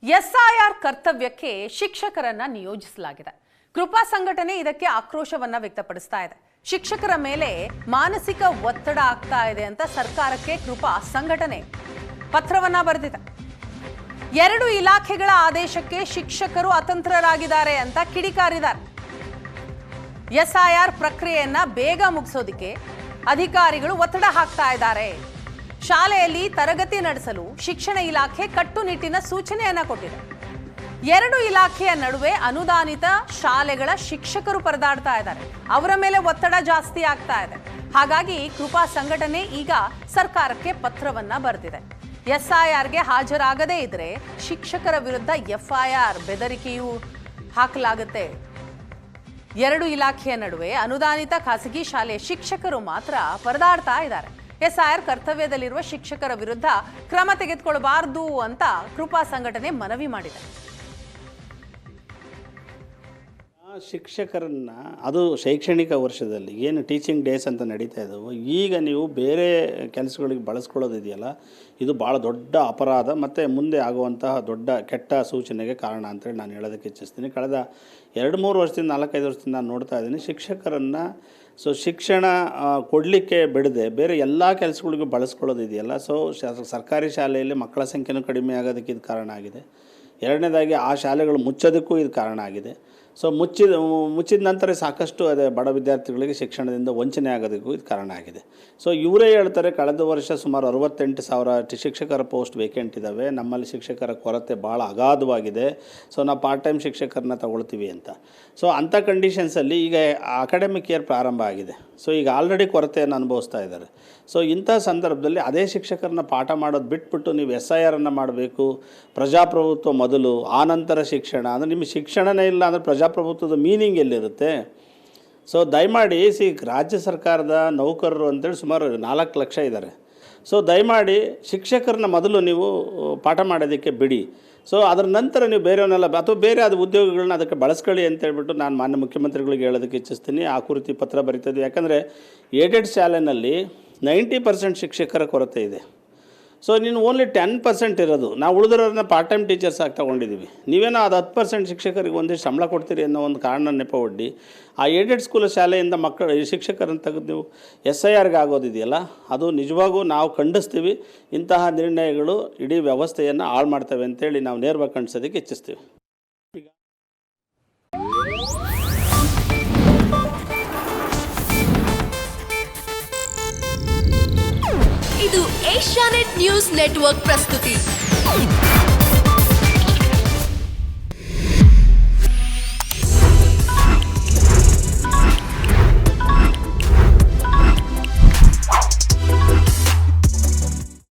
SIR ಕರ್ತವ್ಯಕ್ಕೆ ಶಿಕ್ಷಕರನ್ನ ನಿಯೋಜಿಸಲಾಗಿದೆ. ಕೃಪಾ ಸಂಘಟನೆ ಇದಕ್ಕೆ ಆಕ್ರೋಶವನ್ನ ವ್ಯಕ್ತಪಡಿಸ್ತಾ ಇದೆ. ಶಿಕ್ಷಕರ ಮೇಲೆ ಮಾನಸಿಕ ಒತ್ತಡ ಆಗ್ತಾ ಇದೆ ಅಂತ ಸರ್ಕಾರಕ್ಕೆ ಕೃಪಾ ಸಂಘಟನೆ ಪತ್ರವನ್ನ ಬರೆದಿದೆ. 2 ಇಲಾಖೆಗಳ ಆದೇಶಕ್ಕೆ ಶಿಕ್ಷಕರು ಅತಂತ್ರರಾಗಿದ್ದಾರೆ ಅಂತ ಕಿಡಿಕಾರಿದ್ದಾರೆ. ಎಸ್ಐಆರ್ ಪ್ರಕ್ರಿಯೆಯನ್ನ ಬೇಗ ಮುಗಿಸೋದಕ್ಕೆ ಅಧಿಕಾರಿಗಳು ಒತ್ತಡ ಹಾಕ್ತಾ ಇದ್ದಾರೆ. ಶಾಲೆಯಲ್ಲಿ ತರಗತಿ ನಡೆಸಲು ಶಿಕ್ಷಣ ಇಲಾಖೆ ಕಟ್ಟುನಿಟ್ಟಿನ ಸೂಚನೆಯನ್ನ ಕೊಟ್ಟಿದೆ. 2 ಇಲಾಖೆಯ ನಡುವೆ ಅನುದಾನಿತ ಶಾಲೆಗಳ ಶಿಕ್ಷಕರು ಪರದಾಡ್ತಾ ಇದ್ದಾರೆ. ಅವರ ಮೇಲೆ ಒತ್ತಡ ಜಾಸ್ತಿ ಆಗ್ತಾ ಇದೆ. ಹಾಗಾಗಿ ಕೃಪಾ ಸಂಘಟನೆ ಈಗ ಸರ್ಕಾರಕ್ಕೆ ಪತ್ರವನ್ನ ಬರೆದಿದೆ. ಎಸ್ಐಆರ್ಗೆ ಹಾಜರಾಗದೇ ಇದ್ರೆ ಶಿಕ್ಷಕರ ವಿರುದ್ಧ ಎಫ್ಐಆರ್ ಬೆದರಿಕೆಯೂ ಹಾಕಲಾಗುತ್ತೆ. 2 ಇಲಾಖೆಯ ನಡುವೆ ಅನುದಾನಿತ ಖಾಸಗಿ ಶಾಲೆಯ ಶಿಕ್ಷಕರು ಮಾತ್ರ ಪರದಾಡ್ತಾ ಇದ್ದಾರೆ. ಎಸ್ಐಆರ್ ಕರ್ತವ್ಯದಲ್ಲಿರುವ ಶಿಕ್ಷಕರ ವಿರುದ್ಧ ಕ್ರಮ ತೆಗೆದುಕೊಳ್ಳಬಾರದು ಅಂತ ಕೃಪಾ ಸಂಘಟನೆ ಮನವಿ ಮಾಡಿದೆ. ಶಿಕ್ಷಕರನ್ನು ಅದು ಶೈಕ್ಷಣಿಕ ವರ್ಷದಲ್ಲಿ ಏನು ಟೀಚಿಂಗ್ ಡೇಸ್ ಅಂತ ನಡೀತಾ ಇದ್ದಾವೆ, ಈಗ ನೀವು ಬೇರೆ ಕೆಲಸಗಳಿಗೆ ಬಳಸ್ಕೊಳ್ಳೋದಿದೆಯಲ್ಲ, ಇದು ಭಾಳ ದೊಡ್ಡ ಅಪರಾಧ ಮತ್ತು ಮುಂದೆ ಆಗುವಂತಹ ದೊಡ್ಡ ಕೆಟ್ಟ ಸೂಚನೆಗೆ ಕಾರಣ ಅಂತೇಳಿ ನಾನು ಹೇಳೋದಕ್ಕೆ ಇಚ್ಛಿಸ್ತೀನಿ. ಕಳೆದ 2-3 ವರ್ಷದಿಂದ 4-5 ವರ್ಷದಿಂದ ನಾನು ನೋಡ್ತಾ ಇದ್ದೀನಿ, ಶಿಕ್ಷಕರನ್ನು ಶಿಕ್ಷಣ ಕೊಡಲಿಕ್ಕೆ ಬಿಡದೆ ಬೇರೆ ಎಲ್ಲ ಕೆಲಸಗಳಿಗೂ ಬಳಸ್ಕೊಳ್ಳೋದಿದೆಯಲ್ಲ, ಸರ್ಕಾರಿ ಶಾಲೆಯಲ್ಲಿ ಮಕ್ಕಳ ಸಂಖ್ಯೆನೂ ಕಡಿಮೆ ಆಗೋದಕ್ಕೆ ಇದು ಕಾರಣ ಆಗಿದೆ. ಎರಡನೇದಾಗಿ ಆ ಶಾಲೆಗಳು ಮುಚ್ಚೋದಕ್ಕೂ ಇದು ಕಾರಣ ಆಗಿದೆ. ಮುಚ್ಚಿದ ನಂತರ ಸಾಕಷ್ಟು ಅದೇ ಬಡ ವಿದ್ಯಾರ್ಥಿಗಳಿಗೆ ಶಿಕ್ಷಣದಿಂದ ವಂಚನೆ ಆಗೋದಕ್ಕೂ ಇದು ಕಾರಣ ಆಗಿದೆ. ಇವರೇ ಹೇಳ್ತಾರೆ, ಕಳೆದ ವರ್ಷ ಸುಮಾರು 68,000 ಶಿಕ್ಷಕರ ಪೋಸ್ಟ್ ವೇಕೆಂಟ್ ಇದ್ದಾವೆ, ನಮ್ಮಲ್ಲಿ ಶಿಕ್ಷಕರ ಕೊರತೆ ಭಾಳ ಅಗಾಧವಾಗಿದೆ, ನಾವು ಪಾರ್ಟ್ ಟೈಮ್ ಶಿಕ್ಷಕರನ್ನ ತಗೊಳ್ತೀವಿ ಅಂತ. ಅಂಥ ಕಂಡೀಷನ್ಸಲ್ಲಿ ಈಗ ಅಕಾಡೆಮಿಕ್ ಇಯರ್ ಪ್ರಾರಂಭ ಆಗಿದೆ. ಈಗ ಆಲ್ರೆಡಿ ಕೊರತೆಯನ್ನು ಅನುಭವಿಸ್ತಾ ಇದ್ದಾರೆ. ಇಂಥ ಸಂದರ್ಭದಲ್ಲಿ ಅದೇ ಶಿಕ್ಷಕರನ್ನ ಪಾಠ ಮಾಡೋದು ಬಿಟ್ಬಿಟ್ಟು ನೀವು SIRನ್ನು ಮಾಡಬೇಕು, ಪ್ರಜಾಪ್ರಭುತ್ವ ಮೊದಲು ಆನಂತರ ಶಿಕ್ಷಣ ಅಂದರೆ ನಿಮ್ಮ ಶಿಕ್ಷಣನೇ ಇಲ್ಲ ಅಂದರೆ ಪ್ರಜಾಪ್ರಭುತ್ವದ ಮೀನಿಂಗ್ ಎಲ್ಲಿರುತ್ತೆ? ದಯಮಾಡಿ ರಾಜ್ಯ ಸರ್ಕಾರದ ನೌಕರರು ಅಂತೇಳಿ ಸುಮಾರು 4 ಲಕ್ಷ ಇದ್ದಾರೆ. ದಯಮಾಡಿ ಶಿಕ್ಷಕರನ್ನ ಮೊದಲು ನೀವು ಪಾಠ ಮಾಡೋದಕ್ಕೆ ಬಿಡಿ. ಅದರ ನಂತರ ನೀವು ಬೇರೆಯವನ್ನೆಲ್ಲ ಅಥವಾ ಬೇರೆ ಅದು ಉದ್ಯೋಗಗಳನ್ನ ಅದಕ್ಕೆ ಬಳಸ್ಕೊಳ್ಳಿ ಅಂತೇಳ್ಬಿಟ್ಟು ನಾನು ಮಾನ್ಯ ಮುಖ್ಯಮಂತ್ರಿಗಳಿಗೆ ಹೇಳೋದಕ್ಕೆ ಇಚ್ಛಿಸ್ತೀನಿ. ಆ ಕುರಿತು ಪತ್ರ ಬರೀತಿದ್ವಿ. ಯಾಕಂದರೆ ಏಡೆಡ್ ಶಾಲೆಯಲ್ಲಿ 90% ಶಿಕ್ಷಕರ ಕೊರತೆ ಇದೆ. ನೀನು ಓನ್ಲಿ 10% ಇರೋದು, ನಾವು ಉಳಿದಿರೋರನ್ನ ಪಾರ್ಟ್ ಟೈಮ್ ಟೀಚರ್ಸ್ ಆಗಿ ತೊಗೊಂಡಿದ್ದೀವಿ. ನೀವೇನೋ ಅದು 10% ಶಿಕ್ಷಕರಿಗೆ ಒಂದಿಷ್ಟು ಸಂಬಳ ಕೊಡ್ತೀರಿ ಅನ್ನೋ ಒಂದು ಕಾರಣ ನೆಪ ಒಡ್ಡಿ ಆ ಏಡೆಡ್ ಸ್ಕೂಲ್ ಶಾಲೆಯಿಂದ ಶಿಕ್ಷಕರನ್ನು ತೆಗೆದು ನೀವು SIRಗೆ ಆಗೋದಿದೆಯಲ್ಲ, ಅದು ನಿಜವಾಗೂ ನಾವು ಖಂಡಿಸ್ತೀವಿ. ಇಂತಹ ನಿರ್ಣಯಗಳು ಇಡೀ ವ್ಯವಸ್ಥೆಯನ್ನು ಹಾಳು ಮಾಡ್ತವೆ ಅಂತೇಳಿ ನಾವು ನೇರವಾಗಿ ಖಂಡಿಸೋದಕ್ಕೆ ಇಚ್ಛಿಸ್ತೀವಿ. ಇದು ಏಷ್ಯಾನೆಟ್ ನ್ಯೂಸ್ ನೆಟ್ವರ್ಕ್ ಪ್ರಸ್ತುತಿ.